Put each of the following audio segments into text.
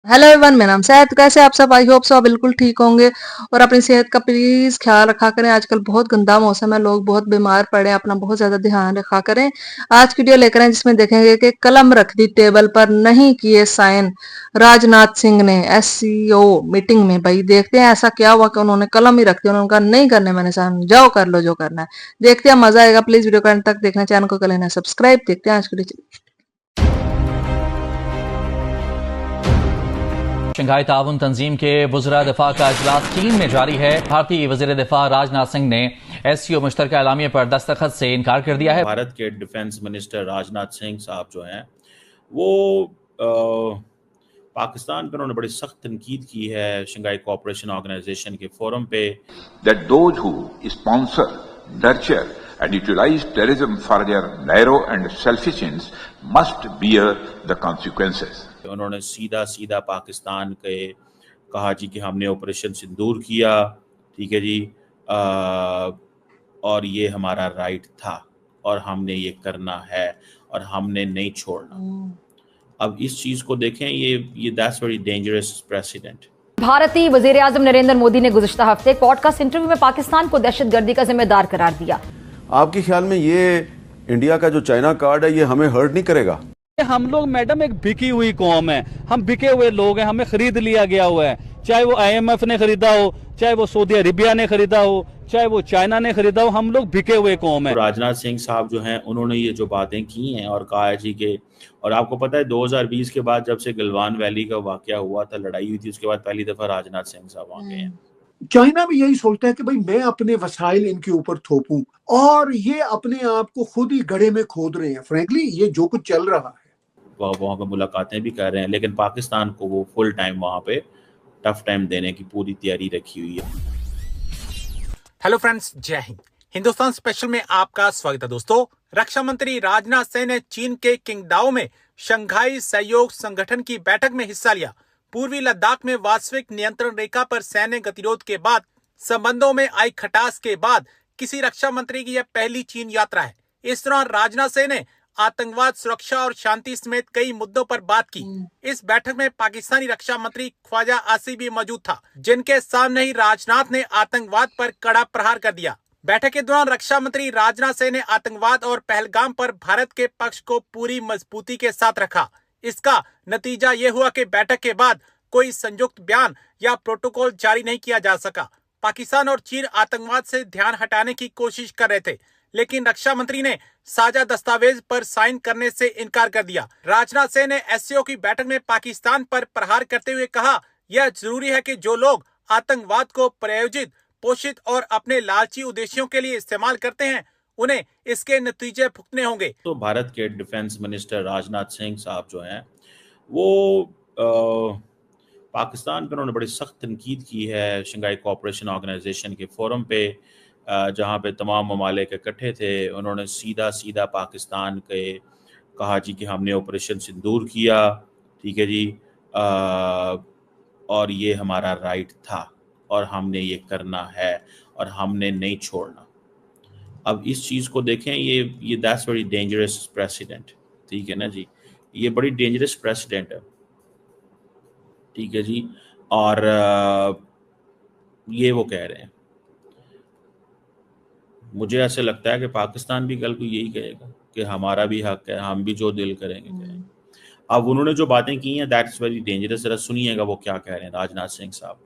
Hello everyone, मेरा नाम शायद। कैसे आप सब? आई होप सब बिल्कुल ठीक होंगे और अपनी सेहत का प्लीज ख्याल रखा करें। आजकल बहुत गंदा मौसम है, लोग बहुत बीमार पड़े हैं, अपना बहुत ज्यादा ध्यान रखा करें। आज की वीडियो लेकर आए जिसमें देखेंगे कि कलम रख दी टेबल पर, नहीं किए साइन राजनाथ सिंह ने एससीओ मीटिंग में। भाई देखते हैं ऐसा क्या हुआ कि उन्होंने कलम ही रख दी, उन्होंने कहा नहीं करने मैंने साइन, जाओ कर लो जो करना है। देखते हैं, मजा आएगा। प्लीज वीडियो को अंत तक देखना, चैनल को कर लेना सब्सक्राइब। देखते हैं आज की वीडियो। शंघाई ताउन तंजीम के वज़रा दिफा का इजलास चीन में जारी है। भारतीय वज़ीर दिफा राजनाथ सिंह ने एससीओ मुश्तरका एलामिया पर दस्तखत से इनकार कर दिया है। भारत के डिफेंस मिनिस्टर राजनाथ सिंह साहब जो हैं वो पाकिस्तान पर उन्होंने बड़ी सख्त तनकीद की है शंघाई कोऑपरेशन ऑर्गेनाइजेशन के फोरम पे। That those who sponsor, nurture and utilize terrorism for their narrow and selfish ends must bear the consequences. उन्होंने सीधा सीधा पाकिस्तान के कहा जी कि हमने ऑपरेशन सिंदूर किया, ठीक है जी, और ये हमारा राइट था और हमने ये करना है और हमने नहीं छोड़ना। अब इस चीज को देखें, ये दैट्स वेरी डेंजरस प्रेसिडेंट। भारतीय वजीर आजम नरेंद्र मोदी ने गुज़िश्ता हफ्ते पॉडकास्ट इंटरव्यू में पाकिस्तान को दहशतगर्दी का जिम्मेदार करार दिया। आपके ख्याल में ये इंडिया का जो चाइना कार्ड है ये हमें हर्ट नहीं करेगा? हम लोग मैडम एक बिकी हुई कौम है, हम बिके हुए लोग हैं, हमें खरीद लिया गया हुआ है। चाहे वो IMF ने खरीदा हो, चाहे वो सऊदी अरेबिया ने खरीदा हो, चाहे वो चाइना ने खरीदा हो, हम लोग बिके हुए कौम है। राजनाथ सिंह साहब जो हैं उन्होंने ये जो बातें की हैं और कहा है जी के, और आपको पता है 2020 के बाद जब से गलवान वैली का वाकया हुआ था, लड़ाई हुई थी, उसके बाद पहली दफा राजनाथ सिंह साहब वहां गए हैं। चाइना भी यही सोचता है कि भाई मैं अपने वसाइल इनके ऊपर थोपूं, और ये अपने आप को खुद ही गड्ढे में खोद रहे हैं। फ्रैंकली ये जो कुछ चल रहा है, वहाँ पे मुलाकातें भी कर रहे हैं, लेकिन पाकिस्तान को वो फुल टाइम वहाँ पे टफ टाइम देने की पूरी तैयारी रखी हुई है। हेलो फ्रेंड्स, जय हिंद। हिंदुस्तान स्पेशल में आपका स्वागत है दोस्तों। रक्षा मंत्री राजनाथ सिंह ने चीन के किंगडाओ में शंघाई सहयोग संगठन की बैठक में हिस्सा लिया। पूर्वी लद्दाख में वास्तविक नियंत्रण रेखा पर सैन्य गतिरोध के बाद, संबंधों में आई खटास के बाद किसी रक्षा मंत्री की यह पहली चीन यात्रा है। इस दौरान राजनाथ सिंह ने आतंकवाद, सुरक्षा और शांति समेत कई मुद्दों पर बात की। इस बैठक में पाकिस्तानी रक्षा मंत्री ख्वाजा आसिफ भी मौजूद था, जिनके सामने ही राजनाथ ने आतंकवाद पर कड़ा प्रहार कर दिया। बैठक के दौरान रक्षा मंत्री राजनाथ सिंह ने आतंकवाद और पहलगाम पर भारत के पक्ष को पूरी मजबूती के साथ रखा। इसका नतीजा ये हुआ कि बैठक के बाद कोई संयुक्त बयान या प्रोटोकॉल जारी नहीं किया जा सका। पाकिस्तान और चीन आतंकवाद से ध्यान हटाने की कोशिश कर रहे थे, लेकिन रक्षा मंत्री ने साझा दस्तावेज पर साइन करने से इनकार कर दिया। राजनाथ सिंह ने एससीओ की बैठक में पाकिस्तान पर प्रहार करते हुए कहा, यह जरूरी है कि जो लोग आतंकवाद को प्रायोजित, पोषित और अपने लालची उद्देश्यों के लिए इस्तेमाल करते हैं, उन्हें इसके नतीजे भुगतने होंगे। तो भारत के डिफेंस मिनिस्टर राजनाथ सिंह साहब जो हैं वो पाकिस्तान पर उन्होंने बड़ी सख्त तनकीद की है शंघाई कोऑपरेशन ऑर्गेनाइजेशन के फोरम पे, जहाँ पे तमाम ममालिक इकट्ठे थे। उन्होंने सीधा सीधा पाकिस्तान के कहा जी कि हमने ऑपरेशन सिंदूर किया, ठीक है जी, और ये हमारा राइट था और हमने ये करना है और हमने नहीं छोड़ना। अब इस चीज़ को देखें, ये दैट्स वेरी डेंजरस प्रेसिडेंट, ठीक है ना जी, ये बड़ी डेंजरस प्रेसिडेंट है, ठीक है जी। और ये वो कह रहे हैं, मुझे ऐसे लगता है कि पाकिस्तान भी कल को यही कहेगा कि हमारा भी हक है, हम भी जो दिल करेंगे करेंगे। अब उन्होंने जो बातें की हैं दैट्स वेरी डेंजरस। जरा सुनिएगा वो क्या कह रहे हैं राजनाथ सिंह साहब।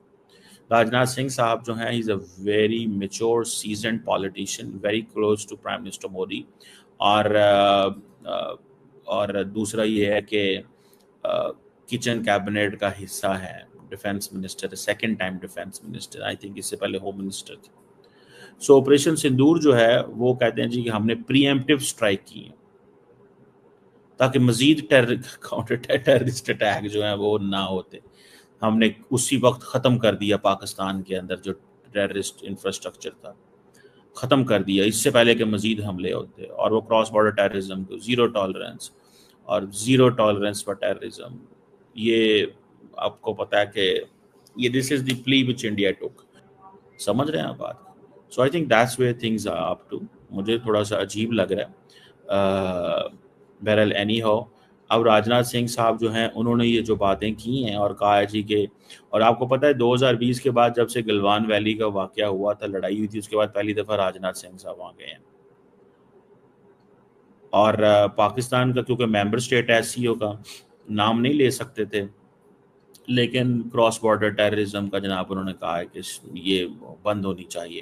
राजनाथ सिंह साहब जो हैं, he is a very mature seasoned politician, very close to prime minister Modi. और दूसरा ये है कि किचन कैबिनेट का हिस्सा है, defence minister, second time defence minister, I think इससे पहले होम मिनिस्टर थे। सो ऑपरेशन सिंदूर जो है वो कहते हैं जी कि हमने प्रीएम्प्टिव स्ट्राइक की है ताकि मजीद काउंटर टेररिस्ट अटैक जो है वो ना होते। हमने उसी वक्त ख़त्म कर दिया पाकिस्तान के अंदर जो टेररिस्ट इंफ्रास्ट्रक्चर था, ख़त्म कर दिया इससे पहले कि मजीद हमले होते। और वो क्रॉस बॉर्डर टेररिज्म को ज़ीरो टॉलरेंस, और ज़ीरो टॉलरेंस फॉर टेररिज्म, ये आपको पता है कि ये this is the plea which India took. समझ रहे हैं आप बात? So I think that's where things are up to. मुझे थोड़ा सा अजीब लग रहा है। बहरहाल एनी हाउ, اب راجناتھ سنگھ صاحب جو ہیں انہوں نے یہ جو باتیں کی ہیں اور کہا ہے جی کہ، اور آپ کو پتہ ہے 2020 کے بعد جب سے گلوان ویلی کا واقعہ ہوا تھا، لڑائی ہوئی تھی، اس کے بعد پہلی دفعہ راجناتھ سنگھ صاحب وہاں گئے ہیں. اور پاکستان کا کیونکہ ممبر اسٹیٹ ہے ایس سی او کا، نام نہیں لے سکتے تھے، لیکن کراس بارڈر ٹیررزم کا جناب انہوں نے کہا ہے کہ یہ بند ہونی چاہیے،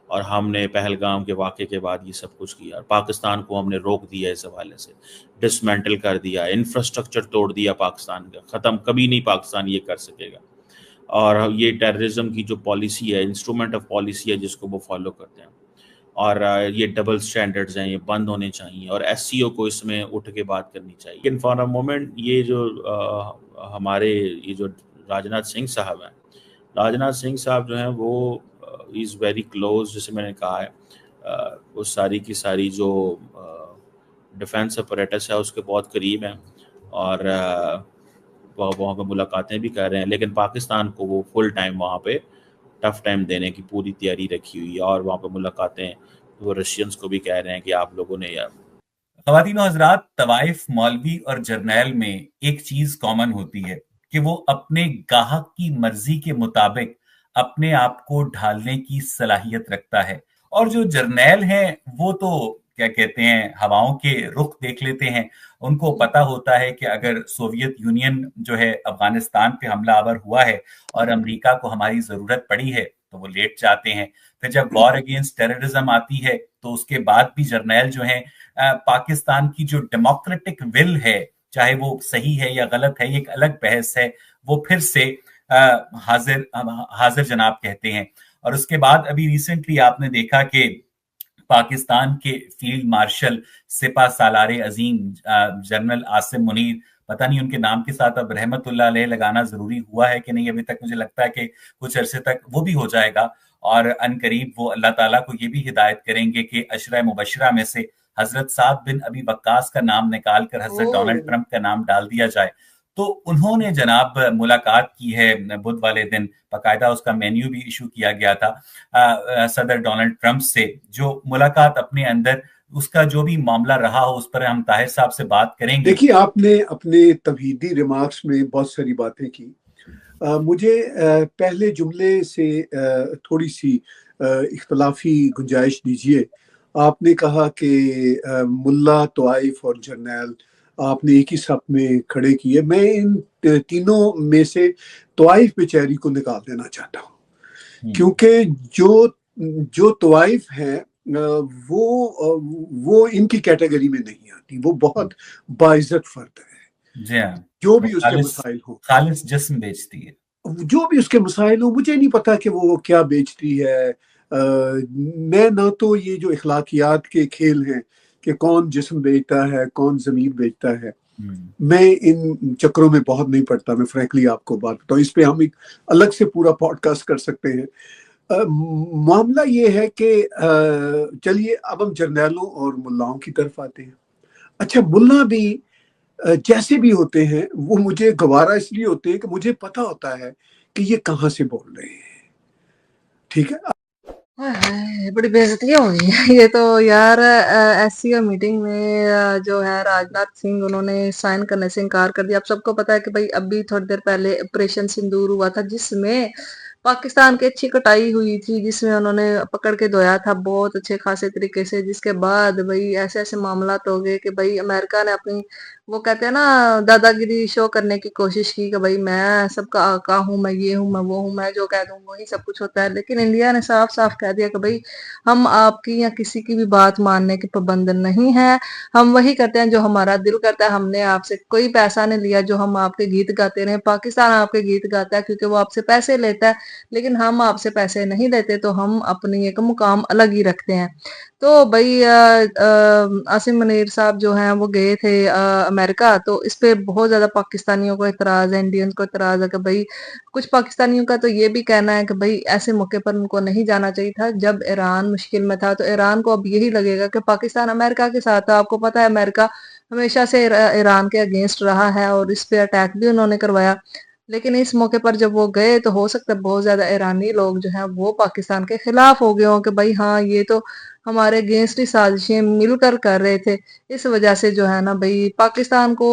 اور ہم نے پہلگام کے واقعے کے بعد یہ سب کچھ کیا، اور پاکستان کو ہم نے روک دیا اس حوالے سے، ڈسمینٹل کر دیا، انفراسٹرکچر توڑ دیا پاکستان کا، ختم کبھی نہیں پاکستان یہ کر سکے گا. اور یہ ٹیررزم کی جو پالیسی ہے، انسٹرومنٹ آف پالیسی ہے جس کو وہ فالو کرتے ہیں، اور یہ ڈبل سٹینڈرڈز ہیں، یہ بند ہونے چاہیے، اور ایس سی او کو اس میں اٹھ کے بات کرنی چاہیے. لیکن فار اے مومنٹ یہ جو ہمارے یہ جو راجناتھ سنگھ صاحب ہیں، راجناتھ سنگھ صاحب جو ہیں وہ از ویری کلوز، جسے میں نے کہا ہے وہ ساری کی ساری جو ڈیفنس اپریٹس ہے اس کے بہت قریب ہیں، اور وہاں پہ ملاقاتیں بھی کر رہے ہیں، لیکن پاکستان کو وہ فل ٹائم وہاں پہ ٹف ٹائم دینے کی پوری تیاری رکھی ہوئی ہے، اور وہاں پہ ملاقاتیں وہ رشینز کو بھی کہہ رہے ہیں کہ آپ لوگوں نے. خواتین و حضرات، طوائف، مولوی اور جرنیل میں ایک چیز کامن ہوتی ہے کہ وہ اپنے گاہک کی مرضی کے مطابق اپنے آپ کو ڈھالنے کی صلاحیت رکھتا ہے، اور جو جرنیل ہیں وہ تو کیا کہتے ہیں ہواؤں کے رخ دیکھ لیتے ہیں. ان کو پتا ہوتا ہے کہ اگر سوویت یونین جو ہے افغانستان پہ حملہ آور ہوا ہے اور امریکہ کو ہماری ضرورت پڑی ہے تو وہ لیٹ جاتے ہیں. پھر جب وار اگینسٹ ٹیررزم آتی ہے تو اس کے بعد بھی جرنیل جو ہیں پاکستان کی جو ڈیموکریٹک ول ہے، چاہے وہ صحیح ہے یا غلط ہے، یہ ایک الگ بحث ہے، وہ پھر سے حاضر جناب کہتے ہیں. اور اس کے بعد ابھی ریسنٹلی آپ نے دیکھا کہ پاکستان کے فیلڈ مارشل سپہ سالار عظیم جنرل عاصم منیر، پتہ نہیں ان کے نام کے ساتھ اب رحمت اللہ علیہ لگانا ضروری ہوا ہے کہ نہیں، ابھی تک مجھے لگتا ہے کہ کچھ عرصے تک وہ بھی ہو جائے گا، اور ان قریب وہ اللہ تعالیٰ کو یہ بھی ہدایت کریں گے کہ عشرہ مبشرہ میں سے حضرت سعد بن ابی وقاص کا نام نکال کر حضرت ڈونلڈ ٹرمپ کا نام ڈال دیا جائے. تو انہوں نے جناب ملاقات کی ہے بدھ والے دن، باقاعدہ اس کا مینیو بھی ایشو کیا گیا تھا صدر ڈونلڈ ٹرمپ سے. جو ملاقات اپنے اندر اس کا جو بھی معاملہ رہا ہو اس پر ہم طاہر صاحب سے بات کریں گے. دیکھیے، آپ نے اپنے تمہیدی ریمارکس میں بہت ساری باتیں کی. مجھے پہلے جملے سے تھوڑی سی اختلافی گنجائش دیجیے. آپ نے کہا کہ ملا، طوائف اور جرنیل آپ نے ایک ہی صف میں کھڑے کیے. میں ان تینوں میں سے طوائف بیچاری کو نکال دینا چاہتا ہوں، کیونکہ جو طوائف ہیں وہ ان کی کیٹیگری میں نہیں آتی. وہ بہت باعزت فرد ہے، جی ہاں، جو بھی اس کے مسائل ہوں، خالص جسم بیچتی ہے، جو بھی اس کے مسائل ہوں. مجھے نہیں پتا کہ وہ کیا بیچتی ہے. میں نہ تو یہ جو اخلاقیات کے کھیل ہیں کہ کون جسم بیچتا ہے، کون ضمیر بیچتا ہے، میں ان چکروں میں بہت نہیں پڑتا. میں فرینکلی آپ کو بات بتاؤں، اس پہ ہم ایک الگ سے پورا پوڈ کاسٹ کر سکتے ہیں. معاملہ یہ ہے کہ چلیے اب ہم جرنیلوں اور ملاؤں کی طرف آتے ہیں. اچھا، ملا بھی جیسے بھی ہوتے ہیں وہ مجھے گوارا اس لیے ہوتے ہیں کہ مجھے پتا ہوتا ہے کہ یہ کہاں سے بول رہے ہیں. ٹھیک ہے، بڑی بےعزتی ہو گئی ہے یہ تو یار. ایس سی او میٹنگ میں جو ہے راجناتھ سنگھ انہوں نے سائن کرنے سے انکار کر دیا. آپ سب کو پتا ہے کہ بھائی ابھی تھوڑی دیر پہلے آپریشن سندور ہوا تھا جس میں پاکستان کی اچھی کٹائی ہوئی تھی، جس میں انہوں نے پکڑ کے دھویا تھا بہت اچھے خاصے طریقے سے. جس کے بعد بھائی ایسے ایسے معاملات ہو گئے کہ بھائی امریکہ نے اپنی وہ کہتے ہیں نا دادا گیری شو کرنے کی کوشش کی کہ بھائی میں سب کا آقا ہوں، میں یہ ہوں، میں وہ ہوں، میں جو کہہ دوں وہی سب کچھ ہوتا ہے. لیکن انڈیا نے صاف صاف کہہ دیا کہ بھائی ہم آپ کی یا کسی کی بھی بات ماننے کے پابند نہیں ہیں. ہم وہی کرتے ہیں جو ہمارا دل کرتا ہے. ہم نے آپ سے کوئی پیسہ نہیں لیا جو ہم آپ کے گیت گاتے رہے. پاکستان آپ کے گیت گاتا ہے کیونکہ وہ آپ سے پیسے لیتا ہے، لیکن ہم آپ سے پیسے نہیں لیتے، تو ہم اپنی ایک مقام الگ ہی رکھتے ہیں. تو بھائی عاصم منیر صاحب جو ہیں وہ گئے تھے امریکہ، تو اس پہ بہت زیادہ پاکستانیوں کو اعتراض ہے، انڈینز کو اعتراض ہے کہ بھائی کچھ پاکستانیوں کا تو یہ بھی کہنا ہے کہ بھائی ایسے موقع پر ان کو نہیں جانا چاہیے تھا جب ایران مشکل میں تھا. تو ایران کو اب یہی لگے گا کہ پاکستان امریکہ کے ساتھ تھا. آپ کو پتا ہے امریکہ ہمیشہ سے ایران کے اگینسٹ رہا ہے اور اس پہ اٹیک بھی انہوں نے کروایا. लेकिन इस मौके पर जब वो गए तो हो सकता है बहुत ज्यादा ईरानी लोग जो हैं वो पाकिस्तान के खिलाफ हो गए हों कि भाई हाँ ये तो हमारे अगेंस्ट ही साजिशें मिलकर कर रहे थे। इस वजह से जो है ना भाई पाकिस्तान को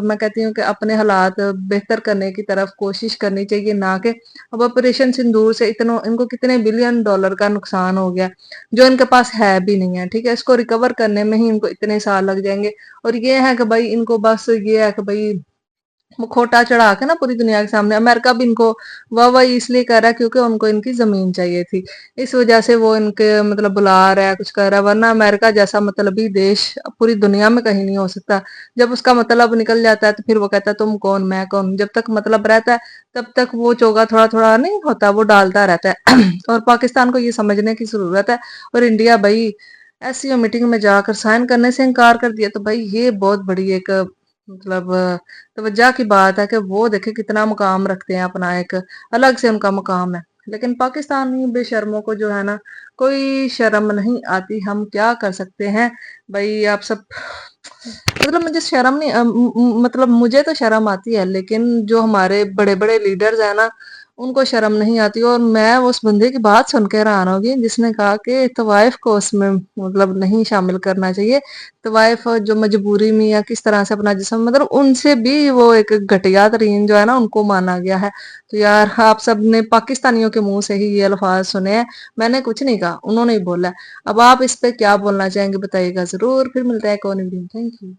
मैं कहती हूँ कि अपने हालात बेहतर करने की तरफ कोशिश करनी चाहिए, ना कि अब ऑपरेशन सिंदूर से इतना इनको कितने बिलियन डॉलर का नुकसान हो गया जो इनके पास है भी नहीं है। ठीक है, इसको रिकवर करने में ही इनको इतने साल लग जाएंगे। और ये है कि भाई इनको बस ये है कि भाई वो खोटा चढ़ा के ना पूरी दुनिया के सामने, अमेरिका भी इनको वाह इसलिए कर रहा है क्योंकि उनको इनकी जमीन चाहिए थी, इस वजह से वो इनके मतलब बुला रहा है, कुछ कर रहा है। वरना अमेरिका जैसा मतलबी देश पूरी दुनिया में कहीं नहीं हो सकता। जब उसका मतलब निकल जाता है तो फिर वो कहता है तुम कौन मैं कौन। जब तक मतलब रहता है तब तक वो चोगा थोड़ा थोड़ा नहीं होता, वो डालता रहता है। और पाकिस्तान को ये समझने की जरूरत है। और इंडिया भाई ऐसी मीटिंग में जाकर साइन करने से इनकार कर दिया तो भाई ये बहुत बड़ी एक मतलब तवज्जो की बात है कि वो देखे कितना मुकाम रखते हैं, अपना एक अलग से उनका मुकाम है। लेकिन पाकिस्तानी बेशर्मों को जो है ना कोई शर्म नहीं आती। हम क्या कर सकते हैं भाई, आप सब मतलब मुझे शर्म नहीं मतलब मुझे तो शर्म आती है, लेकिन जो हमारे बड़े बड़े लीडर्स हैं ना उनको शर्म नहीं आती। और मैं उस बंदे की बात सुन के हैरान होगी जिसने कहा कि तवाइफ को उसमें मतलब नहीं शामिल करना चाहिए। तवाइफ जो मजबूरी में या किस तरह से अपना जिस्म मतलब उनसे भी वो एक घटिया तरीन जो है ना उनको माना गया है। तो यार आप सब ने पाकिस्तानियों के मुंह से ही ये अल्फाज सुने हैं, मैंने कुछ नहीं कहा, उन्होंने ही बोला। अब आप इस पे क्या बोलना चाहेंगे बताइएगा जरूर। फिर मिलता है एक और वीडियो। Thank you.